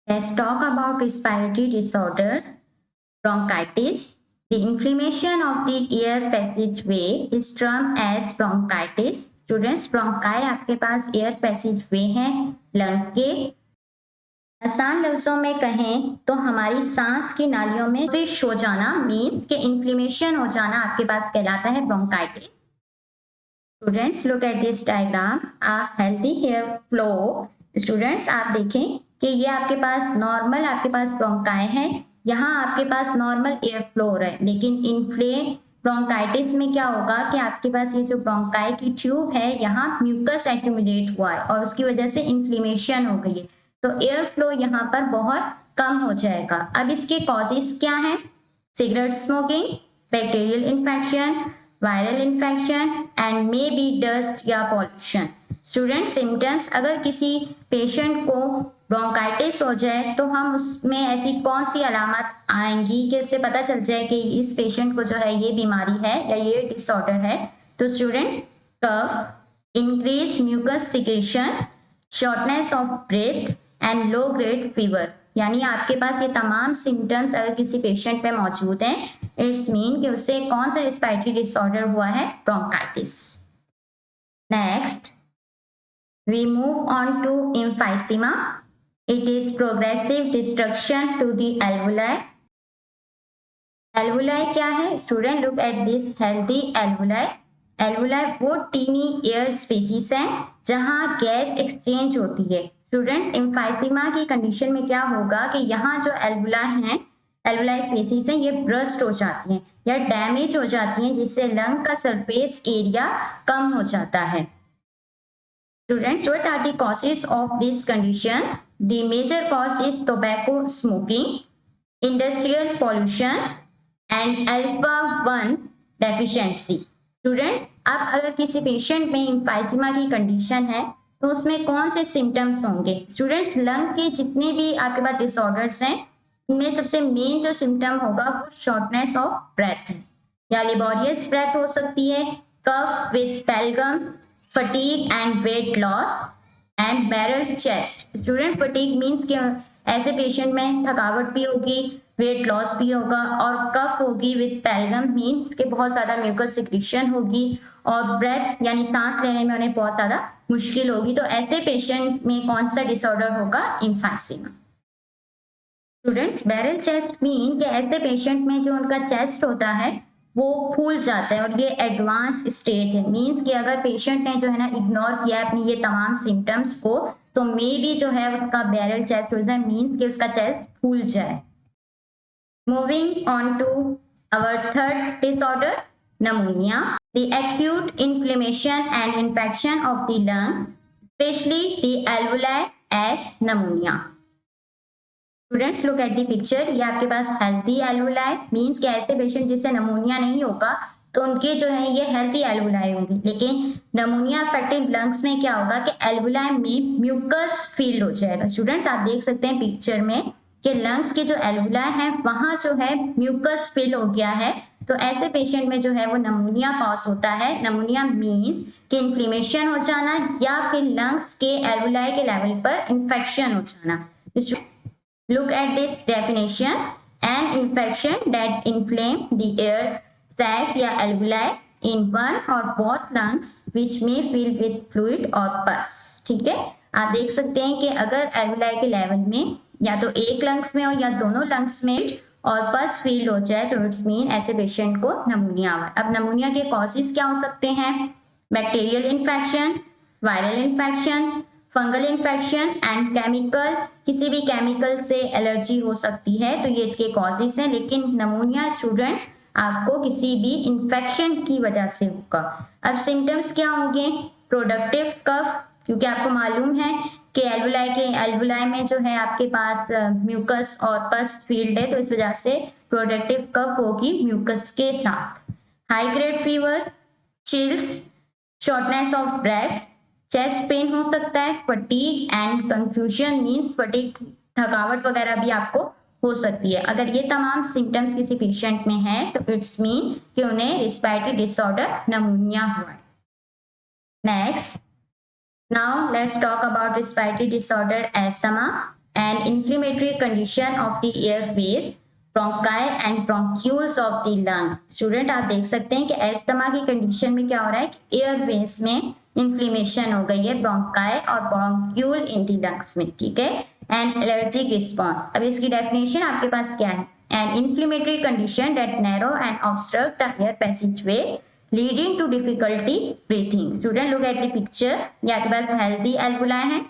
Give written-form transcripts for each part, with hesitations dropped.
Let's talk about respiratory disorders. Bronchitis. The inflammation of the air passageway is termed as bronchitis. Students, bronchi आपके पास air पैसेजवे हैं lung के। आसान लफ्जों में कहें तो हमारी सांस की नालियों में फिश हो जाना मीन्स के इन्फ्लेमेशन हो जाना आपके पास कहलाता है bronchitis. Students look at this diagram a healthy air flow. Students आप देखें कि ये आपके पास नॉर्मल आपके पास ब्रोंकाई है, यहाँ आपके पास नॉर्मल एयर फ्लो हो रहा है, लेकिन इन्फ्लेम ब्रोंकाइटिस में क्या होगा कि आपके पास ये जो ब्रोंकाई की ट्यूब है यहाँ म्यूकस एक्यूमुलेट हुआ है और उसकी वजह से इन्फ्लेमेशन हो गई है, तो एयर फ्लो यहाँ पर बहुत कम हो जाएगा। अब इसके कॉजेस क्या हैं? Cigarette smoking, bacterial infection, viral infection and may be dust या पॉल्यूशन। स्टूडेंट सिम्टम्स, अगर किसी पेशेंट को ब्रोंकाइटिस हो जाए तो हम उसमें ऐसी कौन सी अलामत आएंगी कि उससे पता चल जाए कि इस पेशेंट को जो है ये बीमारी है या ये डिसऑर्डर है? तो student cough, increase mucus secretion, shortness of breath and low grade fever. यानी आपके पास ये तमाम सिम्टम्स अगर किसी पेशेंट में मौजूद हैं, इट्स मीन कि उससे कौन सा रेस्पिरेटरी डिसऑर्डर हुआ है? Bronchitis. Next we move on to emphysema. It is progressive destruction to the alveoli. Alveoli क्या है? Student look at this healthy alveoli. Alveoli वो टीनी एयर स्पेसीज है जहां गैस एक्सचेंज होती है। स्टूडेंट्स एम्फाइसीमा की कंडीशन में क्या होगा कि यहाँ जो एल्वुलाई हैं, एल्वुलाई स्पेसीज हैं, ये ब्रस्ट हो जाती हैं या डैमेज हो जाती हैं, जिससे लंग का सरफेस एरिया कम हो जाता है। Students, what are the causes of this condition? The major cause is tobacco smoking, industrial pollution and alpha-1 deficiency. Students, अब अगर किसी पेशेंट में एम्फाइसीमा की कंडीशन है तो उसमें कौन से सिम्टम्स होंगे? स्टूडेंट्स, लंग के जितने भी आपके पास डिसऑर्डर्स हैं उनमें सबसे मेन जो सिम्टम होगा वो शॉर्टनेस ऑफ ब्रेथ है या लेबोरियस ब्रेथ हो सकती है, cough with phlegm, fatigue and weight loss and barrel chest. Student, fatigue means कि ऐसे पेशेंट में थकावट भी होगी, वेट लॉस भी होगा और कफ होगी विद पेलगम मीन्स कि बहुत ज़्यादा म्यूकस सिक्रीशन होगी और ब्रेथ यानी सांस लेने में उन्हें बहुत ज़्यादा मुश्किल होगी। तो ऐसे पेशेंट में कौन सा डिसऑर्डर होगा? Emphysema. Students, barrel chest mean कि ऐसे पेशेंट में जो उनका चेस्ट होता है वो फूल जाता है और ये एडवांस स्टेज है, मीन्स कि अगर पेशेंट ने जो है ना इग्नोर किया है अपनी ये तमाम सिम्टम्स को तो मे बी जो है उसका बैरल चेस्ट हो जाए, मीन्स कि उसका चेस्ट फूल जाए। Moving on to our third disorder, pneumonia, the acute inflammation and infection of the lung, especially the alveoli as pneumonia. Students look at the picture, ये आपके पास हेल्थी एल्वुलाई मीन्स कि ऐसे पेशेंट जिससे pneumonia नहीं होगा तो उनके जो है ये हेल्थी एल्वुलाई होंगे, लेकिन नमोनिया अफेक्टेड लंग्स में क्या होगा कि एल्वुलाई में म्यूकस फील्ड हो जाएगा। स्टूडेंट्स आप देख सकते हैं पिक्चर में कि लंग्स के जो एल्वुलाई है वहां जो है म्यूकस फिल हो गया है, तो ऐसे पेशेंट में जो है वो नमोनिया कॉज होता है। नमोनिया मीन्स कि इन्फ्लेमेशन हो जाना या फिर लंग्स के एल्वुलाई के लेवल पर इंफेक्शन हो जाना। Look at this definition: an infection that inflame the air sac या alveoli in one or both lungs which may fill with fluid or pus। ठीक है, आप देख सकते हैं कि अगर alveoli के लेवल में या तो एक लंग्स में हो या दोनों लंग्स में और पस फील हो जाए तो इट्स मीन ऐसे पेशेंट को नमोनिया हुआ। अब नमोनिया के कॉजेस क्या हो सकते हैं? Bacterial infection, viral infection, fungal infection and chemical, किसी भी केमिकल से एलर्जी हो सकती है, तो ये इसके कॉजेस हैं। लेकिन नमोनिया स्टूडेंट्स आपको किसी भी इन्फेक्शन की वजह से होगा। अब सिम्टम्स क्या होंगे? प्रोडक्टिव कफ, क्योंकि आपको मालूम है कि एल्वुलाई में जो है आपके पास म्यूकस और पस फील्ड है, तो इस वजह से प्रोडक्टिव कफ होगी म्यूकस के साथ। High grade fever, chills, shortness of breath, chest pain हो सकता है, fatigue and confusion means fatigue, थकावट वगैरह भी आपको हो सकती है। अगर ये तमाम सिम्टम्स किसी पेशेंट में है तो इट्स मीन कि उन्हें रेस्पिरेटरी डिसऑर्डर नमोनिया हुआ है। Next, now let's talk about respiratory disorder asthma. an inflammatory condition of the airways, bronchi and bronchioles of the lung. Student आप देख सकते हैं कि अस्थमा की कंडीशन में क्या हो रहा है कि एयरवेज में इन्फ्लेमेशन हो गई है, ब्रोंकाई और ब्रोंक्यूल इन दी लंग्स में, ठीक है। एंड एलर्जिक रिस्पॉन्स, अब इसकी डेफिनेशन आपके पास क्या है, an inflammatory condition that narrow and obstruct the air passageway leading to difficulty breathing. Student look at the picture, ये आपके पास हेल्दी एल्वुलाई है,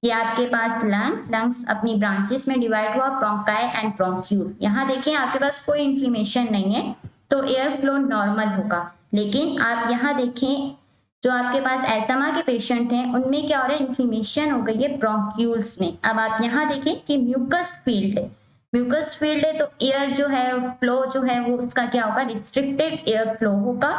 ये आपके पास लंग्स अपनी ब्रांचेस में डिवाइड हुआ, ब्रोंकाई एंड ब्रोंक्यूल। यहाँ देखिए आपके पास कोई इन्फ्लेमेशन नहीं है तो एयर फ्लो नॉर्मल होगा, लेकिन आप यहाँ देखें जो आपके पास एस्थमा के पेशेंट हैं उनमें क्या हो रहा है, इन्फ्लेमेशन हो गई है ब्रोंक्यूल्स में। अब आप यहाँ देखें कि म्यूकस फील्ड है, म्यूकस फील्ड है तो एयर जो है फ्लो जो है वो उसका क्या होगा, रिस्ट्रिक्टेड एयर फ्लो होगा,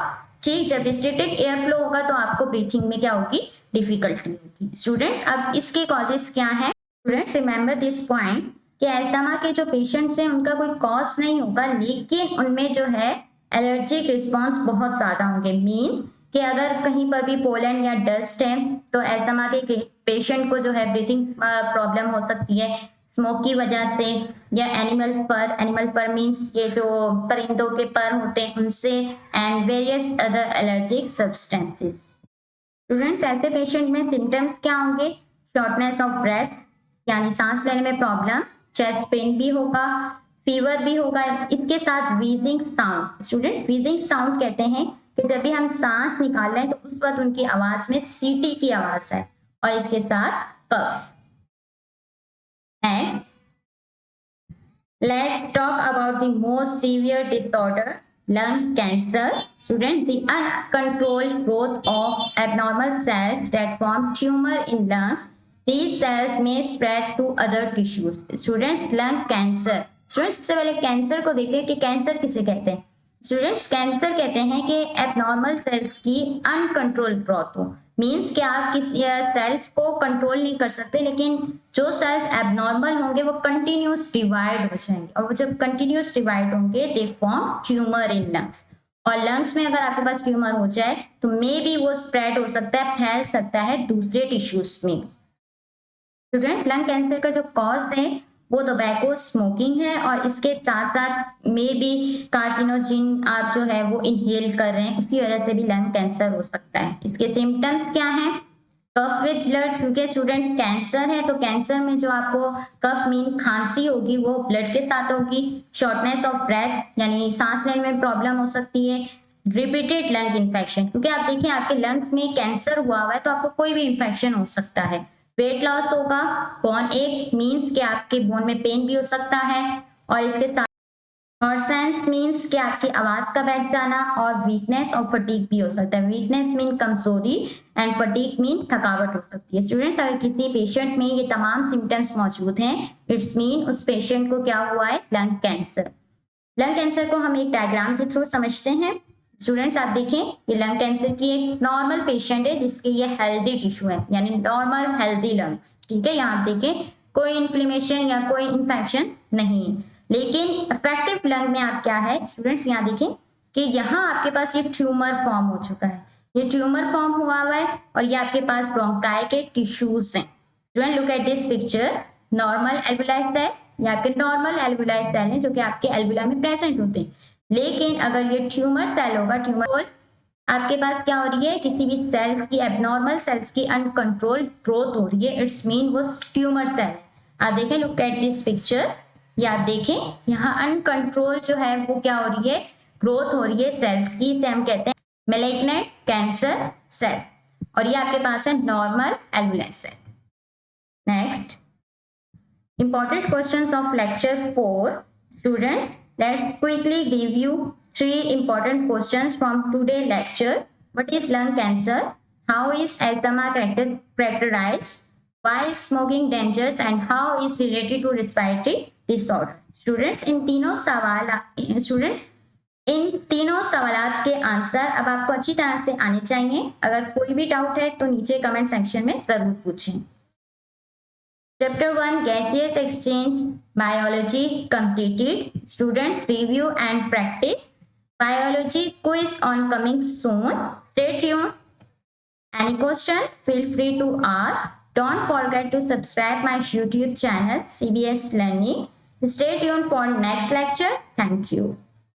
ठीक। जब रिस्ट्रिक्टेड एयर फ्लो होगा तो आपको ब्रीथिंग में क्या होगी, डिफिकल्टी होगी। स्टूडेंट्स अब इसके कॉजेस क्या है, स्टूडेंट्स रिमेंबर दिस पॉइंट कि एस्थमा के जो पेशेंट्स हैं उनका कोई कॉज नहीं होगा, लेकिन उनमें जो है एलर्जिक रिस्पॉन्स बहुत ज्यादा होंगे। मीन्स कि अगर कहीं पर भी पोलन या डस्ट है तो एस्थमा के पेशेंट को जो है ब्रीथिंग प्रॉब्लम हो सकती है स्मोक की वजह से, या एनिमल फर मीन्स ये जो परिंदों के पर होते हैं उनसे, and various other allergic substances. Students ऐसे पेशेंट में सिम्टम्स क्या होंगे, शॉर्टनेस ऑफ ब्रेथ यानी सांस लेने में प्रॉब्लम, चेस्ट पेन भी होगा, फीवर भी होगा, इसके साथ wheezing sound. Student wheezing sound कहते हैं कि जब भी हम सांस निकाल रहे हैं तो उस वक्त उनकी आवाज में सीटी की आवाज है, और इसके साथ कफ। Next, let's talk about the most severe disorder, lung cancer. Students, the uncontrolled growth of abnormal cells that form tumor in lungs. These cells may spread to other tissues. Students, lung cancer. Students, सबसे पहले cancer को देखते हैं कि cancer किसे कहते हैं। Students cancer कहते हैं कि एबनॉर्मल सेल्स की अनकंट्रोल ग्रोथ हो, मीन्स कि आप किसी सेल्स को कंट्रोल नहीं कर सकते, लेकिन जो सेल्स एबनॉर्मल होंगे वो कंटिन्यूस डिवाइड हो जाएंगे, और वो जब कंटिन्यूस डिवाइड होंगे they form tumour in lungs. और लंग्स में अगर आपके पास ट्यूमर हो जाए तो मे बी वो स्प्रेड हो सकता है, फैल सकता है दूसरे टिश्यूज में। स्टूडेंट लंग कैंसर का जो कॉज है वो टोबैको स्मोकिंग है, और इसके साथ साथ मे बी कार्सिनोजिन आप जो है वो इनहेल कर रहे हैं, उसकी वजह से भी लंग कैंसर हो सकता है। इसके सिम्टम्स क्या हैं, कफ विद ब्लड, क्योंकि स्टूडेंट कैंसर है तो कैंसर में जो आपको कफ मीन खांसी होगी वो ब्लड के साथ होगी, शॉर्टनेस ऑफ ब्रेथ यानी सांस लेने में प्रॉब्लम हो सकती है, रिपीटेड लंग इन्फेक्शन, क्योंकि आप देखिए आपके लंग्स में कैंसर हुआ हुआ है तो आपको कोई भी इन्फेक्शन हो सकता है, वेट लॉस होगा, बोन एक मीन्स कि आपके बोन में पेन भी हो सकता है, और इसके साथ हॉर्सेंस मीन्स कि आपकी आवाज का बैठ जाना, और वीकनेस और फटीक भी हो सकता है। वीकनेस मीन कमजोरी एंड फटीक मीन थकावट हो सकती है। स्टूडेंट्स अगर किसी पेशेंट में ये तमाम सिम्टम्स मौजूद हैं इट्स मीन उस पेशेंट को क्या हुआ है, लंग कैंसर। लंग कैंसर को हम एक डायग्राम के थ्रू समझते हैं। स्टूडेंट्स आप देखें ये लंग कैंसर की एक नॉर्मल पेशेंट है जिसके ये हेल्दी टिश्यू है यानी नॉर्मल हेल्दी लंग्स, ठीक है। यहाँ देखें कोई इन्फ्लेमेशन या कोई इन्फेक्शन नहीं, लेकिन इफेक्टिव लंग में आप क्या है स्टूडेंट्स, यहाँ देखें कि यहाँ आपके पास ये ट्यूमर फॉर्म हो चुका है, ये ट्यूमर फॉर्म हुआ हुआ है, और ये आपके पास ब्रोंकाई के टिश्यूज हैं। Student look at this picture, normal alveoli cell, ये आपके नॉर्मल एल्वुलाई सेल हैं जो कि आपके एल्वुला में प्रेजेंट होते हैं। लेकिन अगर ये ट्यूमर सेल होगा, ट्यूमर आपके पास क्या हो रही है, किसी भी सेल्स की एबनॉर्मल सेल्स की अनकंट्रोल्ड ग्रोथ हो रही है, इट्स मीन वो ट्यूमर सेल है। आप देखें लुक एट दिस पिक्चर, या आप देखें यहाँ अनकंट्रोल जो है वो क्या हो रही है, ग्रोथ हो रही है सेल्स की, इसे हम कहते हैं मैलिग्नेंट कैंसर सेल, और ये आपके पास है normal alveoli cell. Next important questions of lecture 4. Students, let's quickly review 3 important questions from today's lecture. What is lung cancer? How is asthma characterized? Why is smoking dangerous and how is related to respiratory disorder? Students, इन तीनों सवालात के answer अब आपको अच्छी तरह से आने चाहिए। अगर कोई भी डाउट है तो नीचे कमेंट सेक्शन में जरूर पूछें। Chapter 1 Gaseous Exchange Biology completed. Students review and practice. Biology quiz on coming soon. Stay tuned. Any question? Feel free to ask. Don't forget to subscribe my YouTube channel CBS Learning. Stay tuned for next lecture. Thank you.